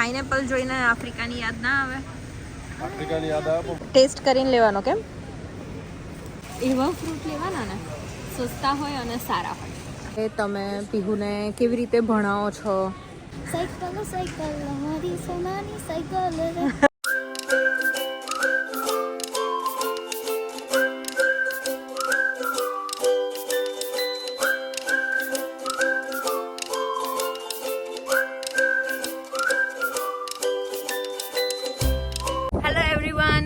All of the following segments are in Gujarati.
પાઇનેપલ જોઈને આફ્રિકાની યાદ ના આવે? આફ્રિકાની યાદ આવે. ટેસ્ટ કરીને લેવાનો કેમ? એવા ફ્રૂટ લેવાના ને સસ્તા હોય અને સારા હોય. એ તમે પીહુને કેવી રીતે ભણાવો છો? સાયકલ સાયકલ મારી સોનાની સાયકલ રે.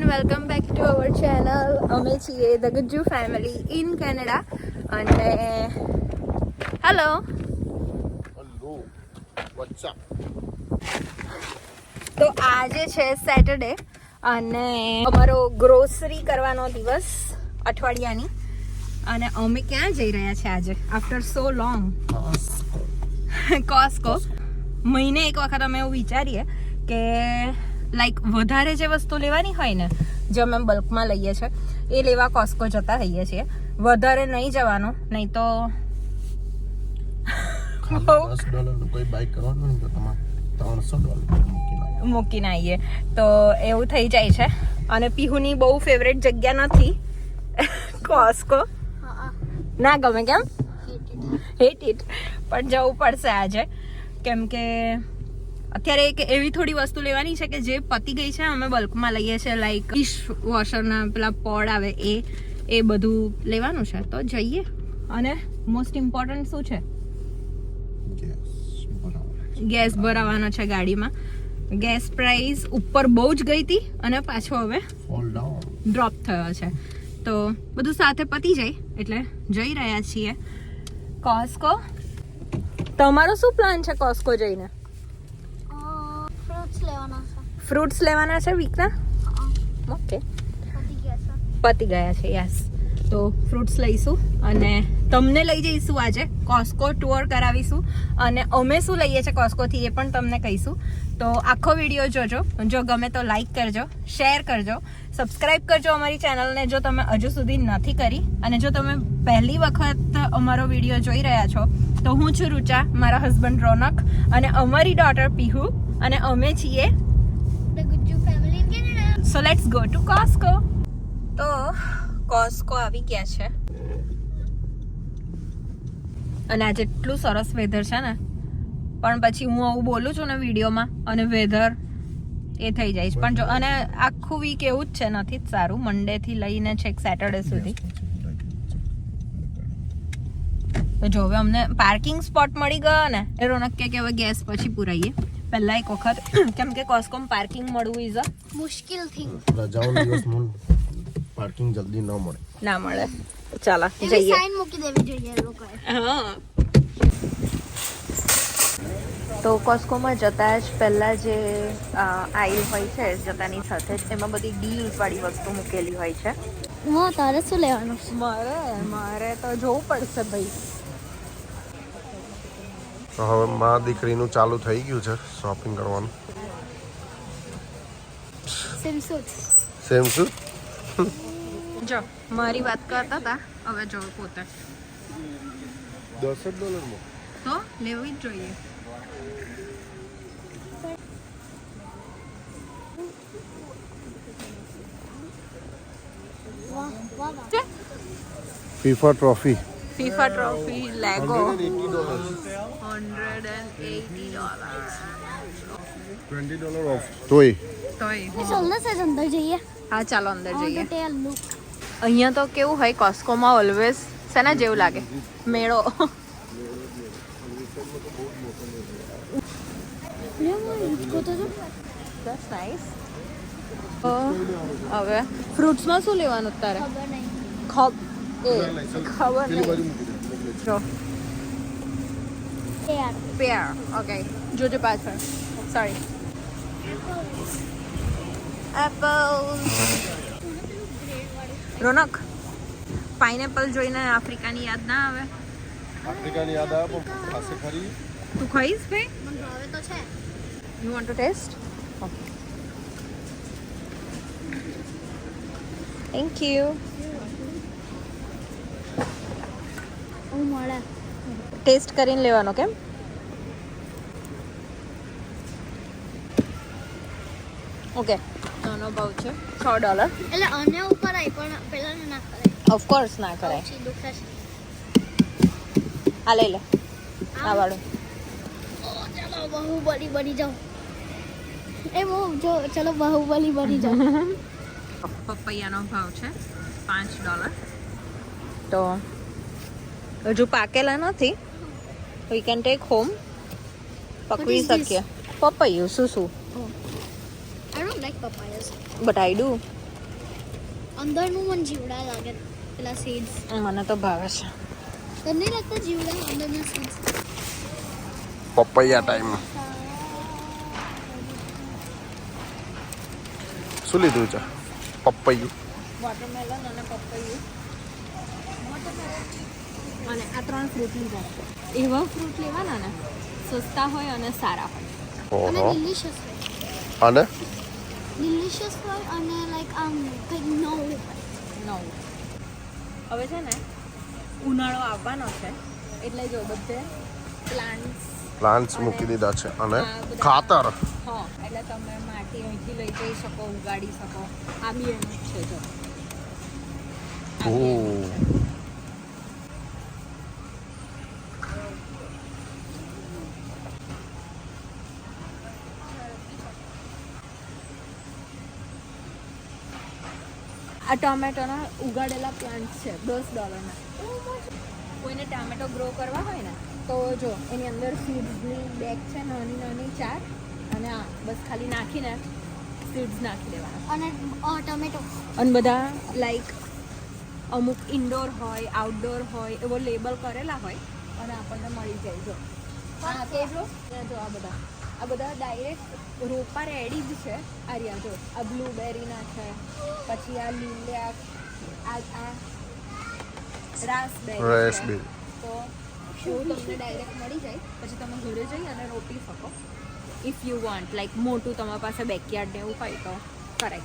Welcome back to our channel. અમે છીએ the Gujju family in Canada અને હેલો વોટ્સ અપ. તો આજે છે સેટરડે અને અમારો ગ્રોસરી કરવાનો દિવસ અઠવાડિયાની. અને અમે ક્યાં જઈ રહ્યા છે આજે આફ્ટર સો લોંગ? કોસ્કો. મહિને એક વખત અમે એવું વિચારીએ કે લાઈક વધારે જે વસ્તુ લેવાની હોય ને, જે અમે બલ્કમાં લઈએ છીએ એ લેવા કોસ્કો જતા રહીએ છીએ. વધારે નહીં જવાનું, નહીં તો $10 કોઈ બાઇક કરવાનું હોય તો તમારે $300 મૂકીને આવીએ તો એવું થઈ જાય છે. અને પીહુની બહુ ફેવરેટ જગ્યા નથી કોસ્કો. ના ગમે કેમ? Hate it. પણ જવું પડશે આજે કેમ કે અત્યારે એક એવી થોડી વસ્તુ લેવાની છે કે જે પતી ગઈ છે. અમે બલ્કમાં લઈએ છીએ, લાઈક ડિશ વોશરના પેલા પોડ આવે એ બધું લેવાનું છે. તો જઈએ. અને મોસ્ટ ઇમ્પોર્ટન્ટ શું છે? ગેસ ભરાવાનો છે ગાડીમાં. ગેસ પ્રાઇસ ઉપર બહુ જ ગઈ હતી અને પાછો હવે ડ્રોપ થયો છે. તો બધું સાથે પતી જાય એટલે જઈ રહ્યા છીએ કોસ્કો. તમારો શું પ્લાન છે કોસ્કો જઈને? ફ્રૂટ્સ લેવાના છે વીકના. ઓકે, પતી ગયા છે. યસ. તો ફ્રૂટ્સ લઈશું અને તમને લઈ જઈશું આજે કોસ્કો ટુર કરાવીશું. અને અમે શું લઈએ છીએ કોસ્કોથી એ પણ તમને કહીશું. તો આખો વિડીયો જોજો. જો ગમે તો લાઈક કરજો, શેર કરજો, સબસ્ક્રાઈબ કરજો અમારી ચેનલને જો તમે હજુ સુધી નથી કરી. અને જો તમે પહેલી વખત અમારો વિડીયો જોઈ રહ્યા છો તો હું છું રૂચા, મારા હસબન્ડ રોનક અને અમારી ડોટર પીહુ અને અમે છીએ The Gujju family in Canada. So let's go to Costco. તો કોસ્કો આવી ગયા છે અને આજે એટલું સરસ વેધર છે ને, પણ પછી હું આવું બોલું છું ને વિડીયોમાં અને વેધર એ થઈ જાય છે. પણ જો અને આખું વીક એવું જ છે, નથી જ સારું. મંડે થી લઈને છેક સેટરડે સુધી. તો જો હવે અમને પાર્કિંગ સ્પોટ મળી ગયો ને એ રોનક કે હવે ગેસ પછી પુરાઈએ. પહેલા એક વખત કેમ કે કોસ્કોમાં પાર્કિંગ મળવું ઇઝ અ મુશ્કેલ થિંગ. રજાઓના દિવસમાં પાર્કિંગ જલ્દી ન મળે. ના મળે. ચાલો એવી જઈએ. સાઈન મૂકી દેવી જોઈએ એ લોકોએ. હા. તો કોસ્કોમાં જતા જ પહેલાં જે આઈલ હોય છે જતાની સાથે જ એમાં બધી ડીલ્સ વાળી વસ્તુ મૂકેલી હોય છે. હા, તારે શું લેવાનું છે? મારે તો જોવું પડશે ભાઈ. તો હવે મા દીકરીનું ચાલુ થઈ ગયું છે શોપિંગ કરવાનું. સ્વિમસૂટ. સેમ શું? જો મારી વાત કરતા હતા, હવે જો પોતે $10 તો લેવી જ જોઈએ. વાહ વાહ. FIFA trophy FIFA trophy Lego $180. $20 of. તોય એ ચાલને સેજ અંદર જઈએ. હા ચાલો અંદર જઈએ. ટેલ લુક. અહીંયા તો કેવું હોય કોસ્કોમાં ઓલવેઝ શેના જેવું લાગે? મેળો. That's nice. હવે ફ્રૂટ્સમાં શું લેવાનું તારે? ખબર નહીં. ખબર નહીં. જો ટેલ. પેર. ઓકે, જોજો પાછળ. સોરી. એપલ. રોનક, પાઇનેપલ જોઈને આફ્રિકાની યાદ ના આવે? આફ્રિકાની યાદ આવે પણ ખાસે ખરી. તું ખાઈશ ભાઈ? મને ભાવે તો છે. You want to taste? Okay, thank you. મળે. ટેસ્ટ કરીને લેવાનો કેમ? ઓકે નાનો ભાવ છે $6. એટલે આને ઉપર આવી પણ પેલાને ના કરાય. ઓફકોર્સ ના કરાય. પછી દુખાશે. આ લઈ લે આ વાળું. ઓ ચલો બાહુબલી બની જાઓ. એ બહુ જો ચલો બાહુબલી બની જાઓ. પપૈયાનો ભાવ છે $5. તો હજુ પાકેલા નથી, વી કેન ટેક હોમ. પકવી What is this? શકીએ. પપૈયું શું I don't like papayas. But I do. અંદરનું મને જીવડા લાગે પેલા seeds. મને તો ભાવે છે. તને લાગતા જીવડા અંદરના seeds? પપૈયા ટાઈમ. શું લીધું છે? પપૈયું. વોટરમેલન અને પપૈયું અને આ 3 ફ્રૂટ લીધા. એવા ફ્રૂટ લેવાના ને સસ્તા હોય અને સારા હોય. અને ઓહો. delicious હોય. અને Delicious હોય અને like કંઈક નવું હોય. નવું. હવે છે ને ઉનાળો આવવાનો છે એટલે જો બધે પ્લાન્ટ્સ મૂકી દીધા છે અને આ બધા- ખાતર. હા એટલે તમે માટી અહીંથી લઈ જઈ શકો, ઉગાડી શકો. આ બી એનું જ છે જો. આ બી એનું જ છે. આ ટોમેટોના ઉગાડેલા પ્લાન્ટ છે $10. કોઈને ટામેટો ગ્રો કરવા હોય ને તો જો એની અંદર સીડ્સની બેગ છે નાની નાની 4 અને આ બસ ખાલી નાખીને સીડ્સ નાખી દેવાના. અને ટમેટો અને બધા લાઈક અમુક ઇન્ડોર હોય આઉટડોર હોય એવો લેબલ કરેલા હોય અને આપણને મળી જાય. જો આ તો જો આ બધા ડાયરેક્ટ રોપા રેડી જ છે. આ રહ્યા જો આ બ્લુબેરીના છે, પછી આ લીલા આ રાસબેરી Raspberry. તો એવું તમને ડાયરેક્ટ મળી જાય. પછી તમે ઘરે જઈ અને રોપી શકો ઇફ યુ વોન્ટ. લાઈક મોટું તમારી પાસે બેકયાર્ડ ને એવું હોય તો કરાય.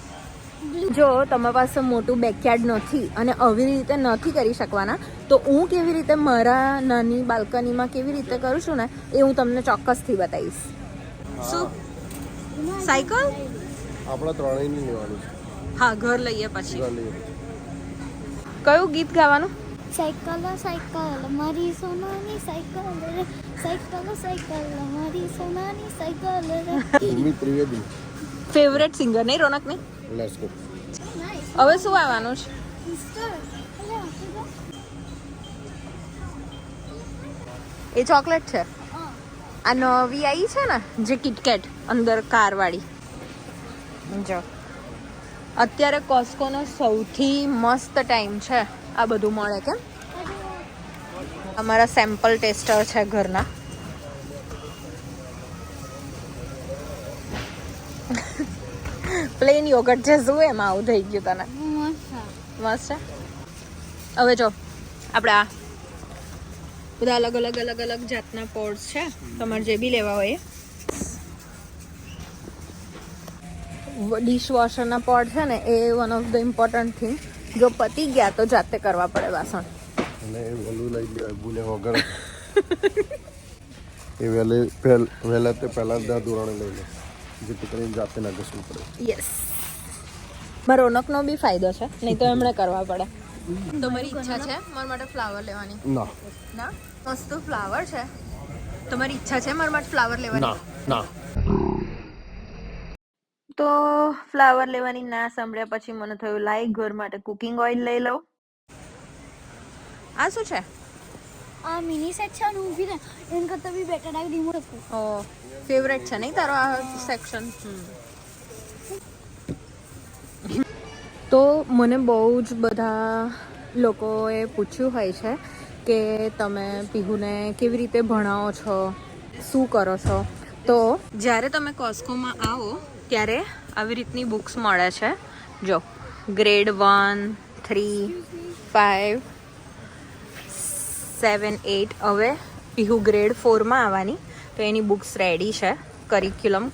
જો તમારી પાસે મોટું બેકયાર્ડ નથી અને આવી રીતે નથી કરી શકવાના તો હું કેવી રીતે મારા નાની બાલ્કનીમાં કેવી રીતે કરું છું ને એ હું તમને ચોક્કસથી બતાવીશ. શું સાયકલ? આપણા ત્રણેયની લેવાનું છે. હા ઘર લઈએ પછી. ઘર લઈએ. કયું ગીત ગાવાનું? સાયકલ સાયકલ મારી સોનાની સાયકલ રે સાયકલ સાયકલ મારી સોનાની સાયકલ રે. ઉર્મી ત્રિવેદી. ફેવરેટ સિંગર નહીં રોનકની? Let's go. નાઈસ. હવે શું આવવાનું છે? મિસ્ટર અલે આપી દો. એ ચોકલેટ છે. હા. આ નવી આવી છે ને જે કિટકેટ અંદર કારવાળી. જો અત્યારે કોસ્કોનો સૌથી મસ્ત ટાઈમ છે. આ બધું મળે કેમ? અમારા સેમ્પલ ટેસ્ટર છે ઘરના. પ્લેન યોગર્ટ છે શું એમાં આવું થઈ ગયું તને? મસ્ત છે. હવે જો આપણે આ બધા અલગ અલગ જાતના પોટ્સ છે. તમારે જે બી લેવા હોય ડિશવોશરના પોટ છે ને એ one of the important thing. જો પતી ગયા તો જાતે કરવા પડે વાસણ. અને એ વલું લઈ લે ભૂલે વગર એ વહેલા તે પહેલા દા ધોરણે લઈ લે જેથી કરીને જાતે ના ઘસવું પડે. યસ. મારા રોનકનો બી ફાયદો છે, નહીં તો એમણે કરવા પડે. તમારી ઈચ્છા છે મારા માટે ફ્લાવર લેવાની? ના ના મસ્ત ફ્લાવર છે. તમારી ઈચ્છા છે મારા માટે ફ્લાવર લેવાની? ના. તો ફ્લાવર લેવાની ના સાંભળ્યા પછી મને થયું લાઈ ઘર માટે કુકિંગ ઓઇલ લઈ લઉં. આ શું છે? આ મિની સેટ છે ને ઊભી ને એન કરતાં બી બેટર આવી રિમોટ હતું. ઓ ફેવરેટ છે નહીં તારો આ સેક્શન? તો મને બહુ જ બધા લોકોએ પૂછ્યું હોય છે કે તમે પીહુને કેવી રીતે ભણાવો છો, શું કરો છો. તો જ્યારે તમે કોસ્કોમાં આવો ત્યારે આવી રીતની બુક્સ મળે છે. જો ગ્રેડ 1, 3, 5, 7, 8. હવે પીહુ ગ્રેડ 4માં આવવાની તો એની બુક્સ રેડી છે. કરિક્યુલમ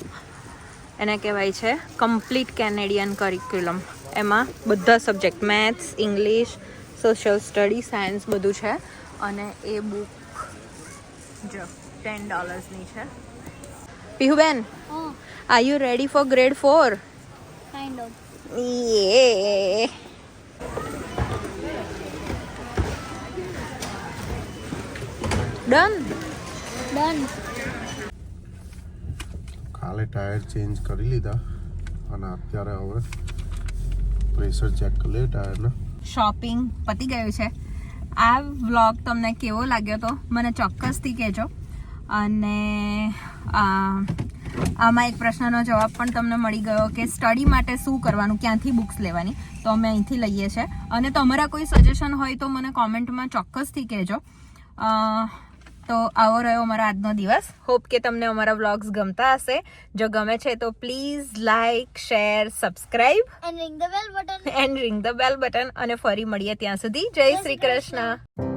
એને કહેવાય છે કમ્પ્લીટ કેનેડિયન કરિક્યુલમ. એમાં બધા subject maths, English, social study, science બધું છે. અને એ બુક જો $10ની છે. પીહુબેન હા are you ready for grade 4? યે ડન. કાલે ટાયર ચેન્જ કરી લીધા અને અત્યારે હવે પ્રેશર ચેક કરી લે ટાયરના. શોપિંગ પતી ગયું છે. આ વ્લોગ તમને કેવો લાગ્યો તો મને ચોક્કસથી કહેજો. અને આમાં એક પ્રશ્નનો જવાબ પણ તમને મળી ગયો કે સ્ટડી માટે શું કરવાનું, ક્યાંથી બુક્સ લેવાની. તો અમે અહીંથી લઈએ છીએ. અને તમારા કોઈ સજેશન હોય તો મને કોમેન્ટમાં ચોક્કસથી કહેજો. તો આવો રહ્યો અમારો આજનો દિવસ. હોપ કે તમને અમારા વ્લોગ્સ ગમતા હશે. જો ગમે છે તો please like, share, subscribe and ring the bell button. And ring the bell button. અને ફરી મળીએ ત્યાં સુધી જય શ્રી કૃષ્ણ.